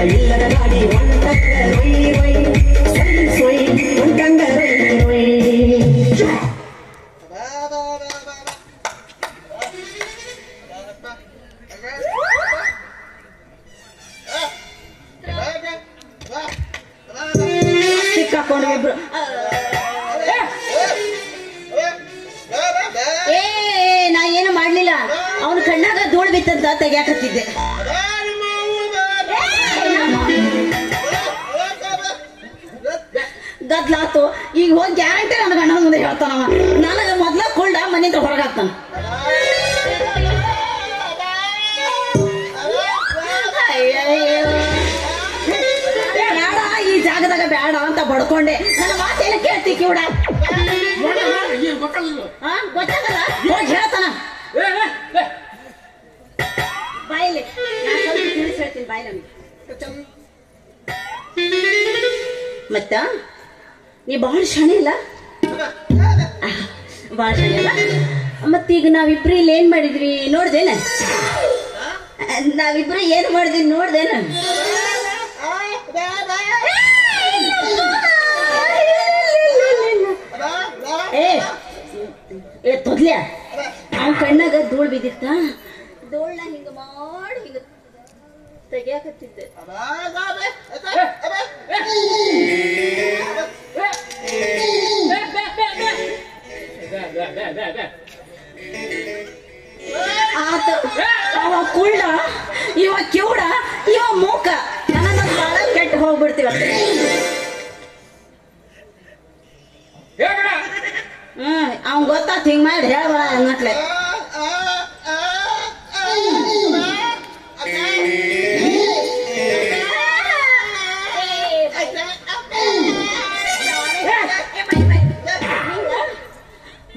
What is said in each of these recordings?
ಇಲ್ಲದ ಗಾಡಿ ಒಂಟಕ್ಕ ಒಯ್ ಒಯ್ soy soy ಒಂಟಂಗ ಒಯ್ ಸಿಕ್ಕಾಕೊಂಡು ಇಬ್ರು ನಾ ಏನು ಮಾಡ್ಲಿಲ್ಲ ಅವನ ಕಣ್ಣಾಗ ಧೂಳು ಬಿತ್ತಂತ ತೆಗ್ಯಾಕತ್ತಿದ್ದೆ ಗದ್ಲಾತು ಈಗ ಹೋಗಿ ಗ್ಯಾರಂಟಿ ನನ್ನ ಗಂಡನ ಮುಂದೆ ಹೇಳ್ತಾನವ ನನಗೆ ಮೊದ್ಲ ಕೊಳ್ಳ ಮನೆಯಿಂದ ಹೊರಗಾಗ್ತಾನ ಬೇಡ ಈ ಜಾಗದಾಗ ಬೇಡ ಅಂತ ಬಡ್ಕೊಂಡೆ ನನ್ನ ಮಾತೇನ ಕೇಳ್ತಿ ಕಿವಿಡ ಗೊತ್ತಾಗಲ್ಲ ಹೋಗಿ ಹೇಳ್ತಾನ ಬಾಯಿಲಿ ತಿಳಿಸಿ ಹೇಳ್ತೀನಿ ಬಾಯಿ ನಮ್ಗೆ ಮತ್ತ ನೀ ಬಹಳ ಶಾಣೆ ಇಲ್ಲ ಬಹಳ ಶಾಣೆ ಇಲ್ಲ ಮತ್ತೀಗ ನಾವಿಬ್ರು ಇಲ್ಲಿ ಏನ್ ಮಾಡಿದ್ವಿ ನೋಡ್ದೇನ ನಾವಿಬ್ರು ಏನ್ ಮಾಡಿದ್ವಿ ನೋಡ್ದೇನ ಏ ತೊದ್ಲ್ಯಾ ಅವನ ಕಣ್ಣಾಗ ಧೂಳ್ ಬಿದ್ದಿತ್ತ ಧೂಳ್ನ ಹಿಂಗ ಮಾಡಿ ಹಿಂಗ ತೆಗಿಯಾಕತ್ತಿದ್ದೆ ಆತ ಅವ ಕುಳ್ಳ ಇವ ಕಿವುಡ ಇವ ಮೂಕ ನನಗ ಬಾಳ ಕೆಟ್ಟ ಹೋಗ್ಬಿಡ್ತೀವ ಅವ್ನ್ ಗೊತ್ತಾತ್ ಹಿಂಗ್ ಮಾಡಿ ಹೇಳ್ಬೇಡ ಅನ್ನಟ್ಲೆ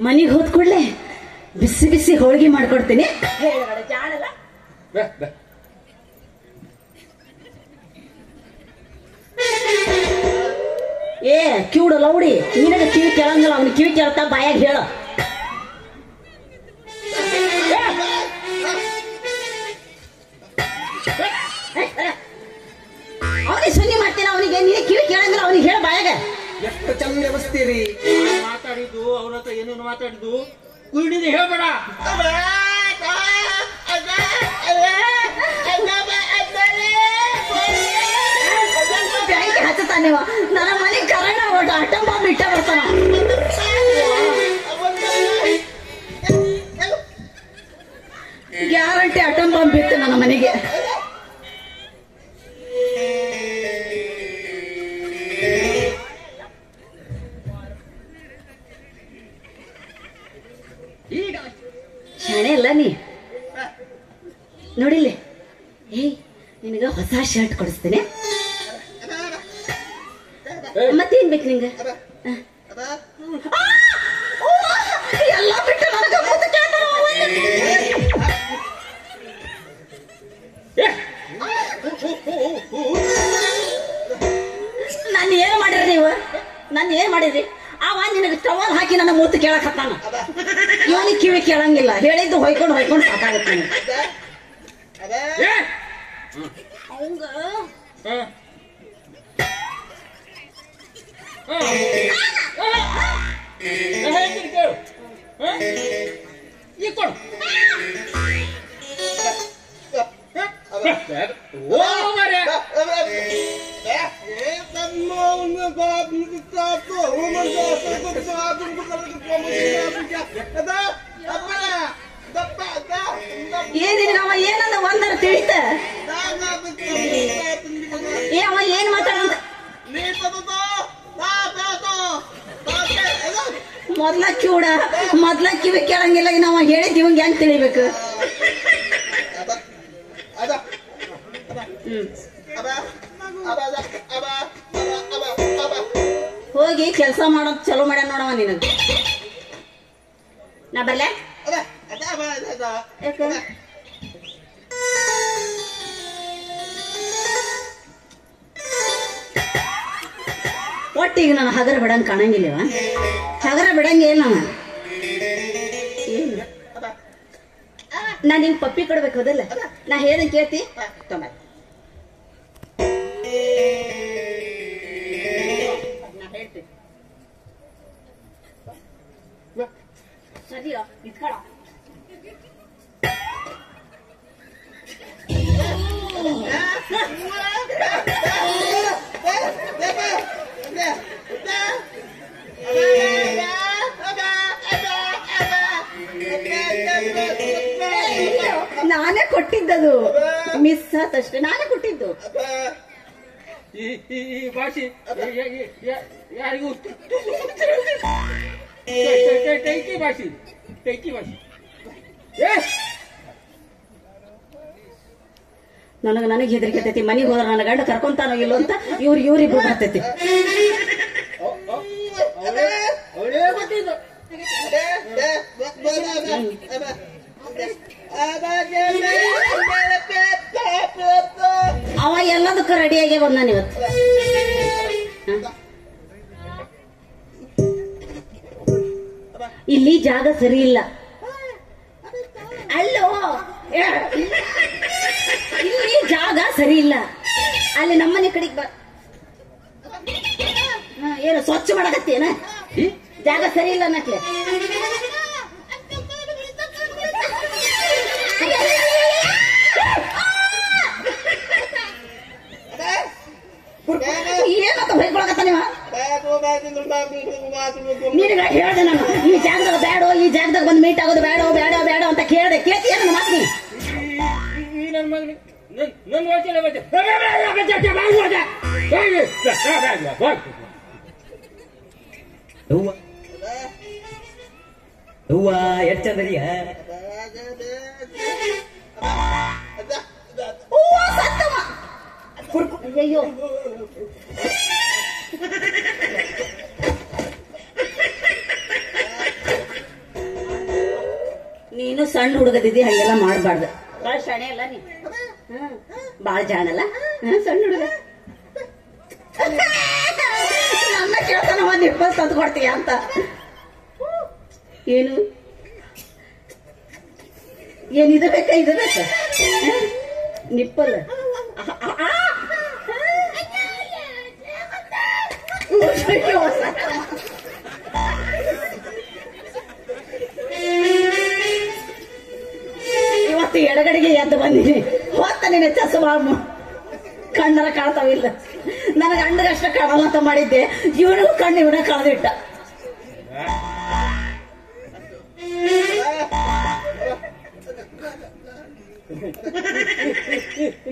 ಮನಿಗೆ ಹೋದ್ ಕೂಡ್ಲೆ ಬಿಸಿ ಬಿಸಿ ಹೋಳಿಗೆ ಮಾಡ್ಕೊಡ್ತೀನಿ ಜಾಣಲ್ಲ ಏ ಕಿವುಡ ಲೌಡಿ ನಿನಗ ಕಿವಿ ಕೇಳಂಗಿಲ್ಲ ಅವ್ನ ಕಿವಿ ಕೇಳ್ತಾ ಬಾಯಾಗ ಹೇಳ ಅವನಿಗೆ ಸುನ್ನಿ ಮಾಡ್ತೀನಿ ಅವನಿಗೆ ನೀನು ಕಿವಿ ಕೇಳಂಗಿಲ್ಲ ಅವನಿಗೆ ಹೇಳ ಬಾಯಾಗ ಎಷ್ಟು ಚಂದ ಬಸ್ತೀರಿ ಮಾತಾಡಿದ್ದು ಅವ್ರ ಹತ್ರ ಏನೇನು ಮಾತಾಡಿದ್ದು ಕುಡಿದು ಹೇಳ್ಬೇಡ ಬ್ಯಾಂಕ್ ಹಚ್ಚತಾನೇವ ನನ್ನ ಮನೆಗೆ ಕರೆಂಟ್ ಹೊಡ ಅಟಂಬ ಬಿಟ್ಟ ಬರ್ತಾನ ಗ್ಯಾರಂಟಿ ಅಟಂಬ ಬಿತ್ತು ನನ್ನ ಮನೆಗೆ ಶಾಣೆ ಅಲ್ಲ ನೀ ನೋಡಿಲ್ಲ ಏಯ್ ನಿನಗ ಹೊಸ ಶರ್ಟ್ ಕೊಡಿಸ್ತೇನೆ ಮತ್ತೇನ್ ಬೇಕು ನಿಂಗ ಎಲ್ಲ ಬಿಟ್ಟು ನಾನು ಏನ್ ಮಾಡಿರಿ ನೀವು ನಾನು ಏನ್ ಮಾಡಿದ್ರಿ ಅವ ನಿನಗೆ ಟವಲ್ ಹಾಕಿ ನನ್ನ ಮೂತು ಕೇಳಕ್ ಹತ್ತಾನ ಇವನಿಗೆ ಕಿವಿ ಕೇಳಂಗಿಲ್ಲ ಹೇಳಿದ್ದು ಹೊಯ್ಕೊಂಡು ಸಾಕಾಗತ್ತೆ ಅವಂಗ ಏನಿಲ್ಲ ಏನಂದ ಒಂದರ ತಿಳಿತ ಅವ ಏನ್ ಮಾತಾಡಂತ ಮೊದ್ಲ ಕಿವುಡ ಮೊದ್ಲ ಕಿವಿ ಕೇಳಂಗಿಲ್ಲ ನಾವ ಹೇಳಿದ್ ಇವಂಗ ಹೆಂಗ್ ತಿಳಿಬೇಕು ಹೋಗಿ ಕೆಲಸ ಮಾಡೋದ್ ಚಲೋ ಮಾಡ್ಯಾನ ನೋಡವ ನಿನಗ ನಾ ಬರ್ಲೆ ಒಟ್ಟಿಗೆ ನಾನು ಹಗರ ಬಿಡಂಗ್ ಕಾಣಂಗಿಲ್ಲವ ಹಗರ ಬಿಡಂಗಿಲ್ಲ ನಾನು ನಾ ನಿಂಗೆ ಪಪ್ಪಿ ಕೊಡ್ಬೇಕು ಅದಲ್ಲ ನಾ ಹೇಳ್ದಂಗೆ ಕೇಳ್ತಿ ತೊಂಬ ಹೇಳ್ತೀನಿ ಸರಿಯೋ ಇಟ್ಕೊಳ ನಾನೇ ಕೊಟ್ಟಿದ್ದದು ಮಿಸ್ ಆತಷ್ಟೇ ನಾನೇ ಕೊಟ್ಟಿದ್ದು ಈ ಭಾಷೆ ಯಾರಿಗೂ ಟೈಕಿ ಭಾಷೆ ನನಗೆ ಹೆದರಿಕೆ ಆತೈತಿ ಮನೆಗೆ ಹೋದ್ರೆ ನನ್ನ ಗಂಡ ಕರ್ಕೊಂತಾನೋ ಇಲ್ಲೋ ಅಂತ ಇವ್ರಿಬ್ರು ಬರ್ತೈತಿ ಅವ ಎಲ್ಲದಕ್ಕೂ ರೆಡಿಯಾಗಿ ಬಂದಾನ ಇವತ್ತು ಇಲ್ಲಿ ಜಾಗ ಸರಿ ಇಲ್ಲ ಅಲ್ಲೋ ಇಲ್ಲಿ ಜಾಗ ಸರಿ ಇಲ್ಲ ಅಲ್ಲಿ ನಮ್ಮನೆ ಕಡೆಗೆ ಏನು ಸ್ವಚ್ಛ ಮಾಡಕತ್ತೇನ ಜಾಗ ಸರಿ ಇಲ್ಲ ಅನ್ನಕ್ಲೆ ಏನಂತ ಹೊಯ್ಕೊಳಕತ್ತ ನೀವ ನಿನಗ ಹೇಳ್ದೆ ನಾನು ಈ ಜಾಗದಾಗ ಬೇಡೋ ಈ ಜಾಗದಾಗ ಬಂದು ಮೀಟ್ ಆಗೋದು ಬೇಡೋ ಬೇಡೋ ಬೇಡೋ ಅಂತ ಕೇಳ್ದೆ ಕೇಳ್ತೀಯ ನನ್ನ ಮಾತು ನನ್ನ ಮಗನಿಗೆ ನನ್ನ ವಚನ ಹೂವ ಎಷ್ಟ್ ಚಂದರಿಯ ಅಯ್ಯೋ ನೀನು ಸಣ್ಣ ಹುಡುಗದಿದ್ದಿ ಹಾಗೆಲ್ಲ ಮಾಡಬಾರ್ದು ಬಾಳ ಶಾಣೆ ಅಲ್ಲ ನೀ ಬಾಳ ಜಾಣಲ್ಲ ಸಣ್ಣ ಹುಡುಗ ನನ್ನ ಕೇಳ್ತಾನ ಒಂದ್ 20 ತಂದು ಕೊಡ್ತೀಯ ಅಂತ ಏನು ಏನಿದು ಬೇಕಾ ಇದು ಬೇಕಾ ನಿಪ್ಪಲ್ ಇವತ್ತು ಎಡಗಡೆಗೆ ಎದ್ದು ಬಂದಿನಿ ಹೊತ್ತ ನೀನೆ ಚಸ್ಮಾ ಕಣ್ಣರ ಕಾಣ್ತಾವಿಲ್ಲ ನನಗೆ ಅಂಡಗಷ್ಟ ಕಾಣಲ್ಲ ಅಂತ ಮಾಡಿದ್ದೆ ಇವನಿಗೂ ಕಣ್ಣು ಇವನ ಕಳೆದಿಟ್ಟ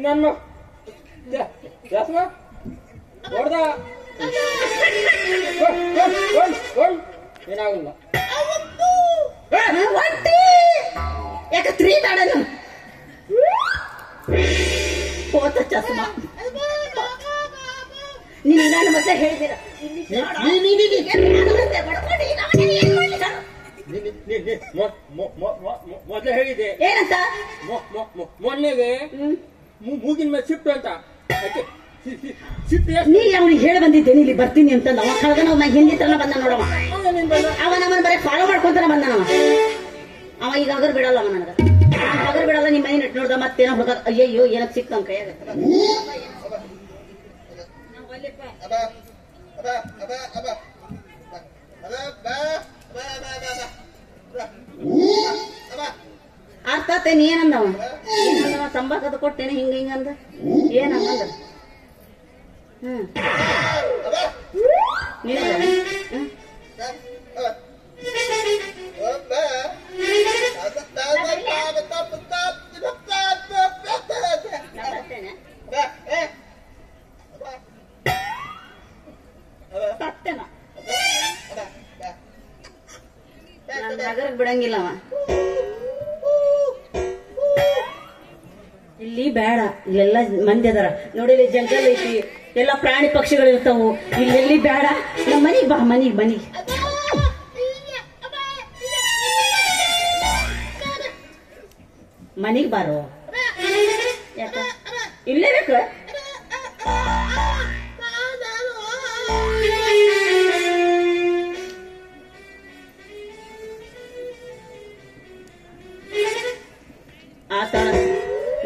ನನ್ನ ಹೊಡೆದ ಏನಾಗಲ್ಲ ಯಾಕ 3 ಬೇಡನು ಹೋತ ಚಸ್ಮಾ ನೀನು ನಾನು ಮತ್ತೆ ಹೇಳ್ತೀರ ಮೊದ್ಲೇ ಹೇಳಿದೆ ಏನಂತ ಮೊನ್ನೆಗೆ ಮೂಗಿನ ಮೇಲೆ ಶಿಫ್ಟ್ ಅಂತ ಶಿಫ್ಟ್ ನೀ ಅವನಿಗೆ ಹೇಳಿ ಬಂದಿದ್ದೇನೆ ಇಲ್ಲಿ ಬರ್ತೀನಿ ಅಂತ ಅವ ಕಳೆದ ನಾವು ಹಿಂದಿ ತನ ಬಂದ ನೋಡವ ಅವ ನಮ್ಮನ್ನ ಬರೀ ಫಾಲೋ ಮಾಡ್ಕೊಂತಾನ ಬಂದನವ ಅವ ಈಗ ಅಗರ್ ಬಿಡಲ್ಲ ಅವ ನನಗ ಅಗರ್ ಬಿಡಲ್ಲ ನಿಮ್ಮ ಮನೆ ನೆಟ್ ನೋಡ್ದ ಮತ್ತೇನೋ ಹುಡುಗ ಅಯ್ಯಯ್ಯೋ ಏನಕ್ ಸಿಕ್ತ ಅವ್ನ ಕೈಯಾಗ ಅರ್ಥ ಆತೇನಿ ಏನಂದವ ತಂಬಾಕದ ಕೊಟ್ಟೇನೆ ಹಿಂಗ ಹಿಂಗಂದ ಏನಂದ ನಗರಕ್ಕೆ ಬಿಡಂಗಿಲ್ಲ ಅವ ಇಲ್ಲಿ ಬೇಡ ಇಲ್ಲೆಲ್ಲ ಮಂದಿ ಅದಾರ ನೋಡಿ ಇಲ್ಲಿ ಜಂಗಲ್ ಐತಿ ಎಲ್ಲ ಪ್ರಾಣಿ ಪಕ್ಷಿಗಳು ಇರ್ತಾವು ಇಲ್ಲೆಲ್ಲಿ ಬೇಡ ನಮ್ಮ ಮನಿಗ್ ಬಾ ಮನಿಗ್ ಮನಿಗ್ ಬಾರೋ ಯಾಕ ಇಲ್ಲೇ ಬೇಕು ಆತ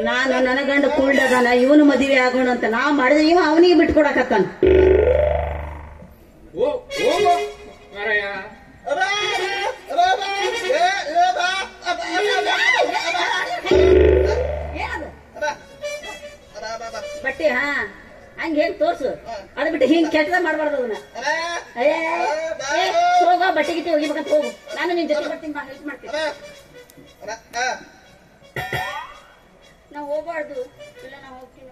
ನಾನು ನನ್ನ ಗಂಡ ಕೂಲ್ಡ ಅದಾನ, ಇವನು ಮದುವೆ ಆಗೋಣ ಅಂತ ನಾ ಮಾಡಿದ್ರೆ ಇವ ಅವನಿಗೆ ಬಿಟ್ಕೊಡಕತ್ತಾನ. ಹೋಗೋ ಮಾರಾಯ. ಬಟ್ಟೆ ಹಂಗ ಹೇಗ್ ತೋರ್ಸು, ಅದ್ ಬಿಟ್ಟು ಹಿಂಗ್ ಕೆಟ್ಟದ ಮಾಡ್ಬಾರ್ದು ಅದನ್ನ. ಹೋಗ ಬಟ್ಟೆ ಗಿಟ್ಟಿ ಒಗಿಬೇಕಂತ ಹೋಗು, ನಾನು ನಿನ್ ಜೊತೆ ಬರ್ತೀನಿ, ಹೆಲ್ಪ್ ಮಾಡ್ತೀನಿ. ನಾವು ಹೋಗ್ಬಾರ್ದು, ಇಲ್ಲ ನಾ ಹೋಗ್ತೀನಿ.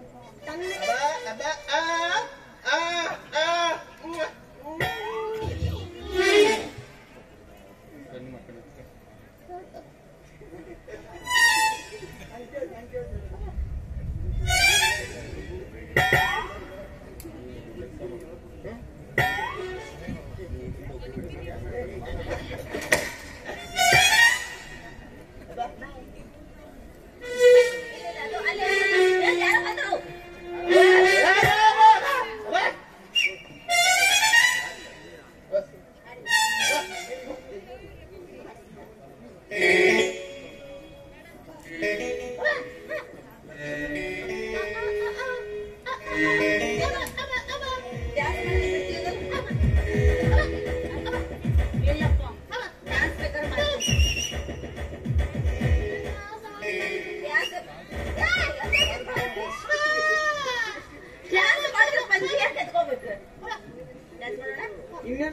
ಇನ್ನ